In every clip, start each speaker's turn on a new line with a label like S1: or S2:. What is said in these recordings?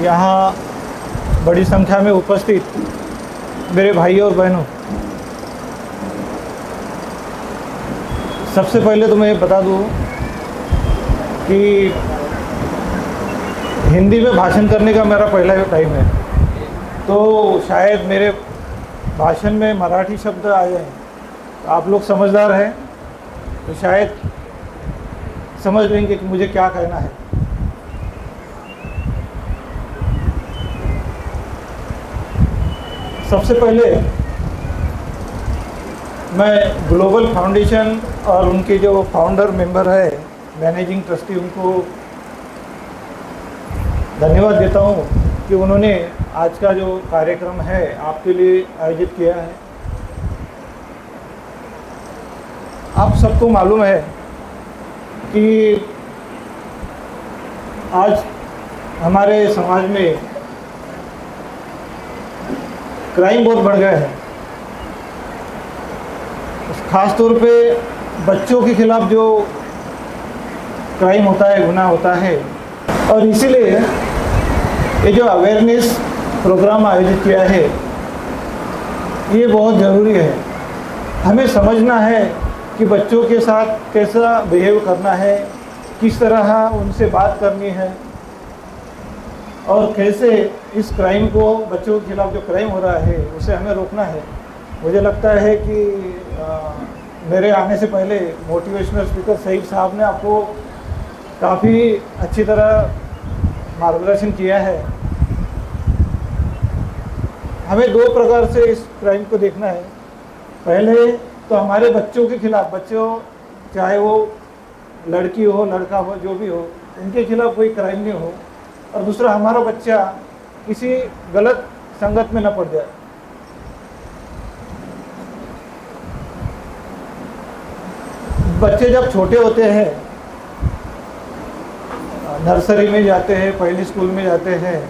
S1: यहाँ बड़ी संख्या में उपस्थित मेरे भाई और बहनों, सबसे पहले तो मैं बता दूँ कि हिंदी में भाषण करने का मेरा पहला टाइम है, तो शायद मेरे भाषण में मराठी शब्द आ जाएं। तो आप लोग समझदार हैं तो शायद समझ लेंगे कि मुझे क्या कहना है। सबसे पहले मैं ग्लोबल फाउंडेशन और उनके जो फाउंडर मेंबर है, मैनेजिंग ट्रस्टी, उनको धन्यवाद देता हूँ कि उन्होंने आज का जो कार्यक्रम है आपके लिए आयोजित किया है। आप सबको मालूम है कि आज हमारे समाज में क्राइम बहुत बढ़ गया है, ख़ास तौर पे बच्चों के खिलाफ जो क्राइम होता है, गुनाह होता है। और इसीलिए ये जो अवेयरनेस प्रोग्राम आयोजित किया है ये बहुत ज़रूरी है। हमें समझना है कि बच्चों के साथ कैसा बिहेव करना है, किस तरह उनसे बात करनी है और कैसे इस क्राइम को, बच्चों के खिलाफ जो क्राइम हो रहा है उसे हमें रोकना है। मुझे लगता है कि मेरे आने से पहले मोटिवेशनल स्पीकर सईद साहब ने आपको काफ़ी अच्छी तरह मार्गदर्शन किया है। हमें दो प्रकार से इस क्राइम को देखना है। पहले तो हमारे बच्चों के खिलाफ, बच्चों चाहे वो लड़की हो लड़का हो जो भी हो, उनके खिलाफ कोई क्राइम नहीं हो। और दूसरा, हमारा बच्चा किसी गलत संगत में न पड़ जाए। बच्चे जब छोटे होते हैं, नर्सरी में जाते हैं, पहली स्कूल में जाते हैं,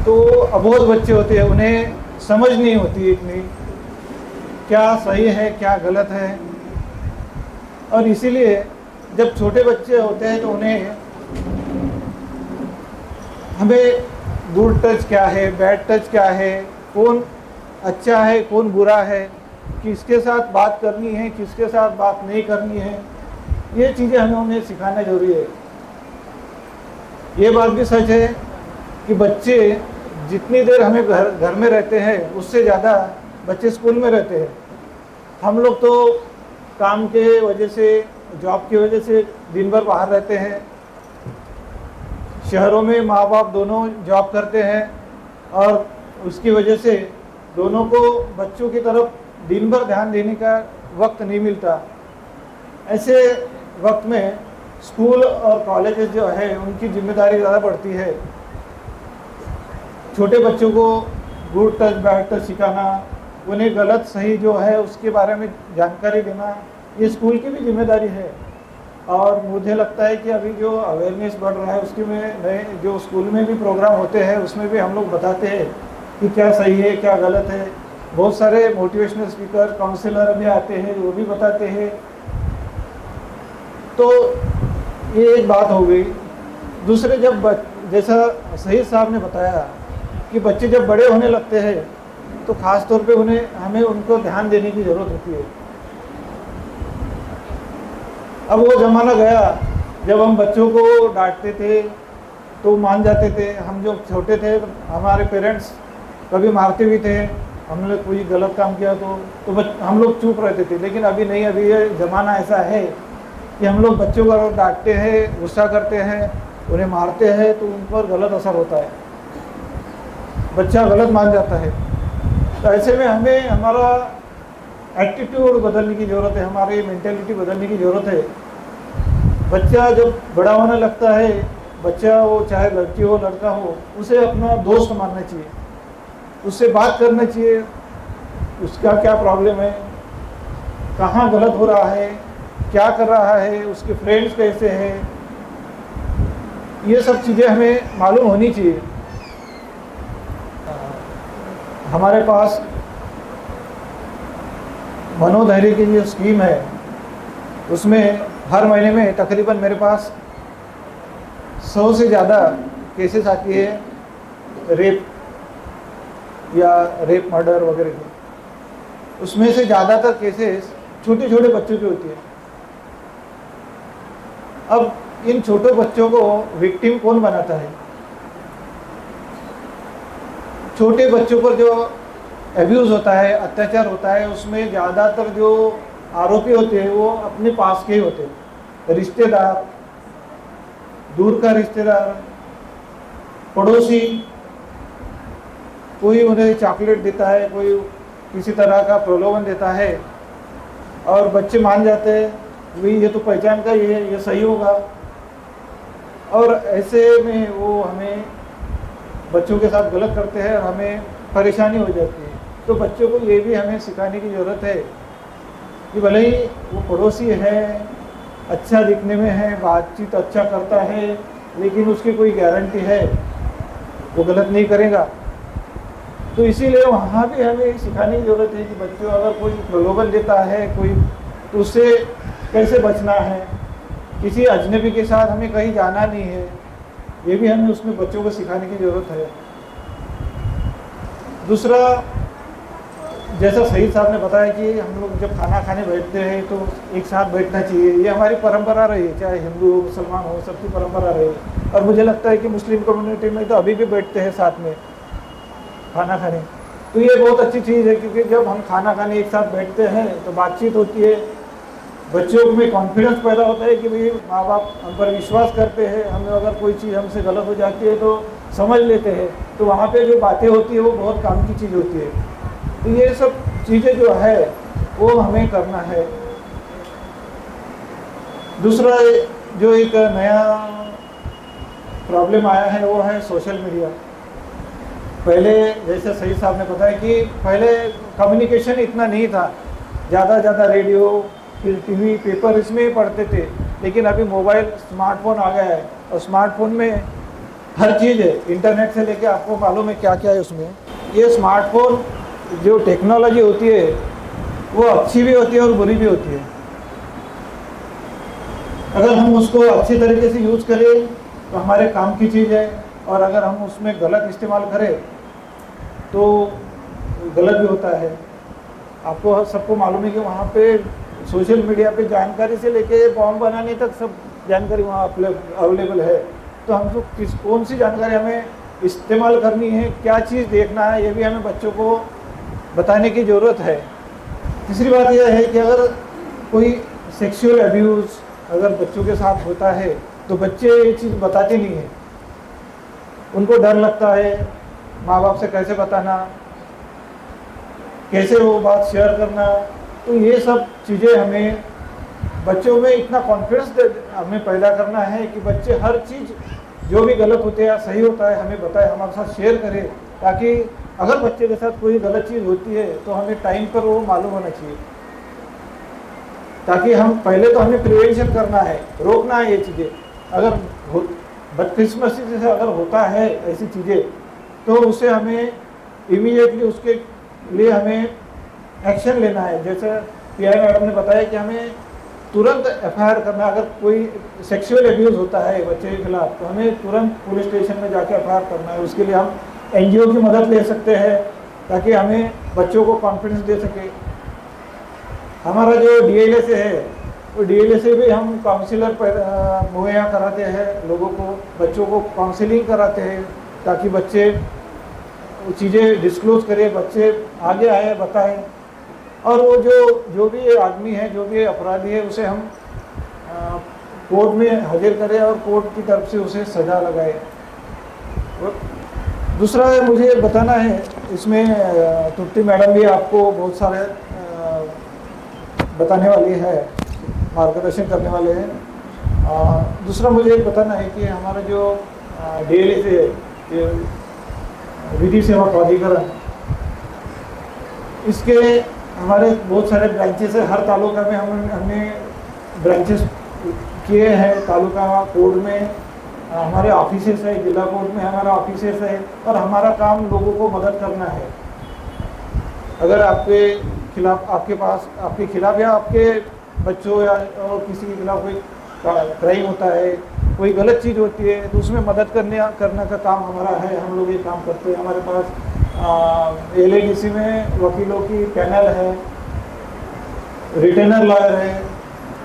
S1: तो अबोध बच्चे होते हैं, उन्हें समझ नहीं होती इतनी क्या सही है क्या गलत है। और इसीलिए जब छोटे बच्चे होते हैं तो उन्हें हमें गुड टच क्या है, बैड टच क्या है, कौन अच्छा है कौन बुरा है, किसके साथ बात करनी है किसके साथ बात नहीं करनी है, ये चीज़ें हमें उन्हें सिखाना जरूरी है। ये बात भी सच है कि बच्चे जितनी देर हमें घर में रहते हैं उससे ज़्यादा बच्चे स्कूल में रहते हैं। हम लोग तो काम के वजह से, जॉब की वजह से दिन भर बाहर रहते हैं। शहरों में माँ बाप दोनों जॉब करते हैं और उसकी वजह से दोनों को बच्चों की तरफ दिन भर ध्यान देने का वक्त नहीं मिलता। ऐसे वक्त में स्कूल और कॉलेजेस जो है उनकी जिम्मेदारी ज़्यादा बढ़ती है। छोटे बच्चों को गुड टच बैड टच सिखाना, उन्हें गलत सही जो है उसके बारे में जानकारी देना, ये स्कूल की भी जिम्मेदारी है। और मुझे लगता है कि अभी जो अवेयरनेस बढ़ रहा है उसके में नए जो स्कूल में भी प्रोग्राम होते हैं उसमें भी हम लोग बताते हैं कि क्या सही है क्या गलत है। बहुत सारे मोटिवेशनल स्पीकर, काउंसलर भी आते हैं, वो भी बताते हैं। तो ये एक बात हो गई। दूसरे, जब जैसा सईद साहब ने बताया कि बच्चे जब बड़े होने लगते हैं तो ख़ास तौर पे हमें उनको ध्यान देने की ज़रूरत होती है। अब वो ज़माना गया जब हम बच्चों को डांटते थे तो मान जाते थे। हम जब छोटे थे हमारे पेरेंट्स कभी मारते भी थे, हमने कोई गलत काम किया तो हम लोग चुप रहते थे। लेकिन अभी नहीं, अभी ये ज़माना ऐसा है कि हम लोग बच्चों को अगर डांटते हैं, गुस्सा करते हैं, उन्हें मारते हैं तो उन पर गलत असर होता है, बच्चा गलत मान जाता है। तो ऐसे में हमें हमारा एटीट्यूड बदलने की ज़रूरत है, हमारी मेंटेलिटी बदलने की ज़रूरत है। बच्चा जब बड़ा होने लगता है, बच्चा वो चाहे लड़की हो लड़का हो, उसे अपना दोस्त मानना चाहिए, उससे बात करना चाहिए, उसका क्या प्रॉब्लम है, कहाँ गलत हो रहा है, क्या कर रहा है, उसके फ्रेंड्स कैसे हैं, ये सब चीज़ें हमें मालूम होनी चाहिए। हमारे पास मनोधैर्य की जो स्कीम है उसमें हर महीने में तकरीबन मेरे पास 100 से ज़्यादा केसेस आती है रेप या रेप मर्डर वगैरह की, उसमें से ज़्यादातर केसेस छोटे छोटे बच्चों की होती है। अब इन छोटे बच्चों को विक्टिम कौन बनाता है? छोटे बच्चों पर जो एब्यूज़ होता है, अत्याचार होता है, उसमें ज़्यादातर जो आरोपी होते हैं वो अपने पास के ही होते हैं, रिश्तेदार, दूर का रिश्तेदार, पड़ोसी। कोई उन्हें चॉकलेट देता है, कोई किसी तरह का प्रलोभन देता है और बच्चे मान जाते हैं, भाई ये तो पहचान का ये सही होगा, और ऐसे में वो हमें बच्चों के साथ गलत करते हैं और हमें परेशानी हो जाती है। तो बच्चों को ये भी हमें सिखाने की ज़रूरत है कि भले ही वो पड़ोसी है, अच्छा दिखने में है, बातचीत अच्छा करता है, लेकिन उसकी कोई गारंटी है वो गलत नहीं करेगा। तो इसीलिए वहाँ भी हमें सिखाने की ज़रूरत है कि बच्चों अगर कोई प्रलोभन देता है कोई, तो उससे कैसे बचना है, किसी अजनबी के साथ हमें कहीं जाना नहीं है, ये भी हमें उसमें बच्चों को सिखाने की ज़रूरत है। दूसरा, जैसा सईद साहब ने बताया कि हम लोग जब खाना खाने बैठते हैं तो एक साथ बैठना चाहिए, ये हमारी परंपरा रही है, चाहे हिंदू हो मुसलमान हो, सबकी परंपरा रही है। और मुझे लगता है कि मुस्लिम कम्युनिटी में तो अभी भी बैठते हैं साथ में खाना खाने। तो ये बहुत अच्छी चीज़ है, क्योंकि जब हम खाना खाने एक साथ बैठते हैं तो बातचीत होती है, बच्चों में कॉन्फिडेंस पैदा होता है कि भाई माँ बाप हम पर विश्वास करते हैं, हमें अगर कोई चीज़ हमसे गलत हो जाती है तो समझ लेते हैं। तो वहाँ पे जो बातें होती है वो बहुत काम की चीज़ होती है। तो ये सब चीज़ें जो है वो हमें करना है। दूसरा जो एक नया प्रॉब्लम आया है वो है सोशल मीडिया। पहले जैसे सईद साहब ने बताया कि पहले कम्युनिकेशन इतना नहीं था, ज़्यादा रेडियो, फिर टीवी, पेपर इसमें ही पढ़ते थे। लेकिन अभी मोबाइल, स्मार्टफोन आ गया है और स्मार्टफोन में हर चीज़ है, इंटरनेट से लेके आपको मालूम है क्या क्या है उसमें। ये स्मार्टफोन जो टेक्नोलॉजी होती है वो अच्छी भी होती है और बुरी भी होती है। अगर हम उसको अच्छी तरीके से यूज़ करें तो हमारे काम की चीज़ है, और अगर हम उसमें गलत इस्तेमाल करें तो गलत भी होता है। आपको सबको मालूम है कि वहाँ पे सोशल मीडिया पे जानकारी से लेके बॉम्ब बनाने तक सब जानकारी वहाँ अवेलेबल है। तो हमको कौन सी जानकारी हमें इस्तेमाल करनी है, क्या चीज़ देखना है, ये भी हमें बच्चों को बताने की ज़रूरत है। तीसरी बात यह है कि अगर कोई सेक्सुअल अब्यूज़ अगर बच्चों के साथ होता है तो बच्चे ये चीज़ बताते नहीं हैं, उनको डर लगता है माँ बाप से कैसे बताना, कैसे वो बात शेयर करना। तो ये सब चीज़ें हमें बच्चों में इतना कॉन्फिडेंस हमें पैदा करना है कि बच्चे हर चीज़ जो भी गलत होते हैं या सही होता है हमें बताए, हमारे साथ शेयर करें, ताकि अगर बच्चे के साथ कोई गलत चीज़ होती है तो हमें टाइम पर वो मालूम होना चाहिए, ताकि हम पहले तो हमें प्रिवेंशन करना है, रोकना है ये चीज़ें। अगर बदकिस्मती से अगर होता है ऐसी चीज़ें तो उसे हमें इमीडिएटली उसके लिए हमें एक्शन लेना है। जैसे पीआई मैडम ने बताया कि हमें तुरंत एफआईआर करना, अगर कोई सेक्सुअल एब्यूज़ होता है बच्चे के खिलाफ तो हमें तुरंत पुलिस स्टेशन में जाके एफआईआर करना है। उसके लिए हम एनजीओ की मदद ले सकते हैं ताकि हमें बच्चों को कॉन्फिडेंस दे सके। हमारा जो डीएलए से है वो डीएलए से भी हम काउंसिलर मुहैया कराते हैं लोगों को, बच्चों को काउंसलिंग कराते हैं ताकि बच्चे चीज़ें डिस्क्लोज करें, बच्चे आगे आए बताएं, और वो जो भी आदमी है, जो भी अपराधी है, उसे हम कोर्ट में हाजिर करें और कोर्ट की तरफ से उसे सज़ा लगाए। दूसरा मुझे बताना है, इसमें तृप्ति मैडम भी आपको बहुत सारे बताने वाली है, मार्गदर्शन करने वाले हैं। दूसरा मुझे बताना है कि हमारा जो डीएलए से विधि सेवा प्राधिकरण, इसके हमारे बहुत सारे ब्रांचेस है। हर तालुका में हमने ब्रांचेस किए हैं। तालुका कोर्ट में हमारे ऑफिसेस है, जिला कोर्ट में हमारा ऑफिसेस है, और हमारा काम लोगों को मदद करना है। अगर आपके खिलाफ या आपके बच्चों या और किसी के खिलाफ कोई क्राइम होता है, कोई गलत चीज़ होती है तो उसमें मदद करने का काम हमारा है। हम लोग ये काम करते हैं। हमारे पास LADC में वकीलों की पैनल है, रिटेनर लॉयर है।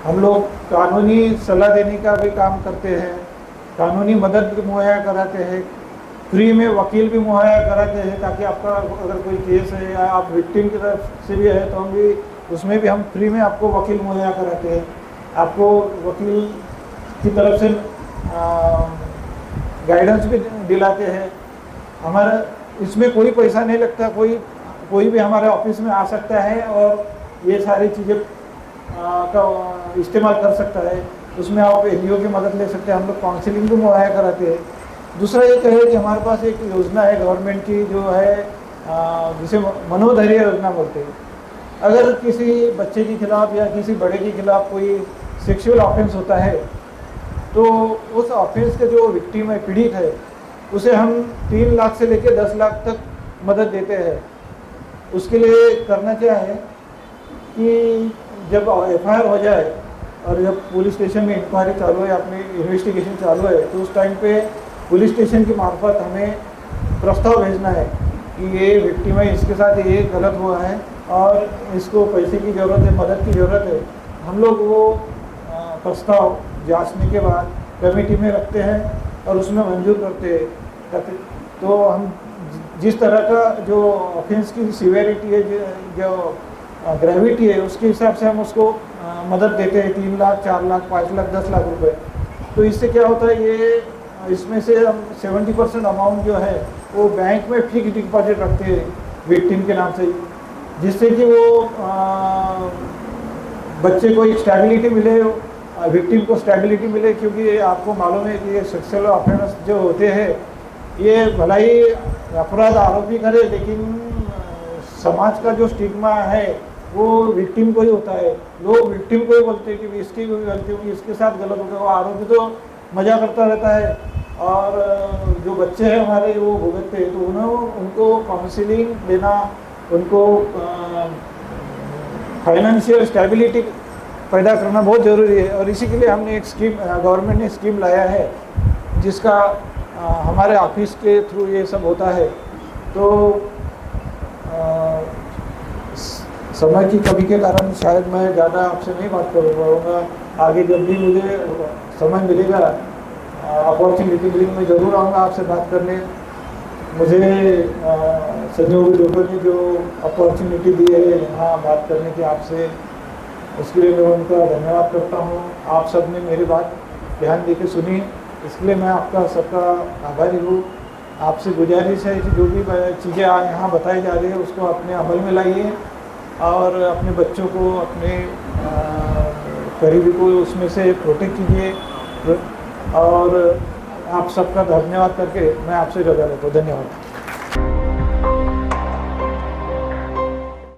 S1: हम लोग कानूनी सलाह देने का भी काम करते हैं, कानूनी मदद भी मुहैया कराते हैं, फ्री में वकील भी मुहैया कराते हैं, ताकि आपका अगर कोई केस है या आप विक्टिम की तरफ से भी है तो हम भी उसमें भी हम फ्री में आपको वकील मुहैया कराते हैं। आपको वकील की तरफ से गाइडेंस भी दिलाते हैं। हमारा इसमें कोई पैसा नहीं लगता, कोई भी हमारे ऑफिस में आ सकता है और ये सारी चीज़ें का इस्तेमाल कर सकता है। उसमें आप NGO की मदद ले सकते हैं। हम लोग काउंसलिंग भी मुहैया कराते हैं। दूसरा ये है कि हमारे पास एक योजना है गवर्नमेंट की, जो है जिसे मनोधैर्य योजना बोलते हैं। अगर किसी बच्चे के खिलाफ या किसी बड़े के खिलाफ कोई सेक्सुअल ऑफेंस होता है तो उस ऑफेंस के जो विक्टिम है, पीड़ित है, उसे हम 3 लाख से लेकर 10 लाख तक मदद देते हैं। उसके लिए करना क्या है कि जब FIR हो जाए और जब पुलिस स्टेशन में इंक्वायरी चालू है, अपनी इन्वेस्टिगेशन चालू है, तो उस टाइम पे पुलिस स्टेशन की मार्फत हमें प्रस्ताव भेजना है कि ये विक्टिम है, इसके साथ ये गलत हुआ है और इसको पैसे की ज़रूरत है, मदद की ज़रूरत है। हम लोग वो प्रस्ताव जांचने के बाद कमेटी में रखते हैं और उसमें मंजूर करते हैं। तो हम जिस तरह का जो ऑफेंस की सीवेरिटी है, जो ग्रेविटी है, उसके हिसाब से हम उसको मदद देते हैं। 3 लाख, 4 लाख, 5 लाख, 10 लाख रुपए। तो इससे क्या होता है, ये इसमें से हम 70% अमाउंट जो है वो बैंक में फिक्स डिपॉजिट रखते हैं विक्टिम के नाम से, जिससे कि वो बच्चे को एक स्टेबिलिटी मिले, विक्टिम को स्टेबिलिटी मिले। क्योंकि आपको मालूम है कि ये सेक्सुअल ऑफेंस जो होते हैं, ये भला ही अपराध आरोपी करे, लेकिन समाज का जो स्टिग्मा है वो विक्टिम को ही होता है। लोग विक्टिम को ही बोलते हैं कि इसकी कोई गलती होगी, इसके साथ गलत हो गया। वो आरोपी तो मजा करता रहता है और जो बच्चे हैं हमारे वो भुगतते हैं। तो उनको काउंसलिंग देना, उनको फाइनेंशियल स्टेबिलिटी पैदा करना बहुत ज़रूरी है। और इसी के लिए हमने एक स्कीम, गवर्नमेंट ने स्कीम लाया है, जिसका हमारे ऑफिस के थ्रू ये सब होता है। तो समय की कमी के कारण शायद मैं ज़्यादा आपसे नहीं बात कर पाऊँगा। आगे जब भी मुझे समय मिलेगा, अपॉर्चुनिटी मिलेगी, मैं ज़रूर आऊँगा आपसे बात करने। मुझे संजय डॉक्टर ने जो अपॉर्चुनिटी दी है यहाँ बात करने की आपसे, उसके लिए मैं उनका धन्यवाद करता हूँ। आप सब ने मेरी बात ध्यान दे के सुनी, इसके लिए मैं आपका सबका आभारी हूँ। आपसे गुजारिश है कि जो भी चीज़ें यहाँ बताई जा रही है उसको अपने अमल में लाइए और अपने बच्चों को, अपने करीबी को उसमें से प्रोटेक्ट कीजिए। और आप सबका धन्यवाद करके मैं आपसे रजा लेता हूँ। धन्यवाद।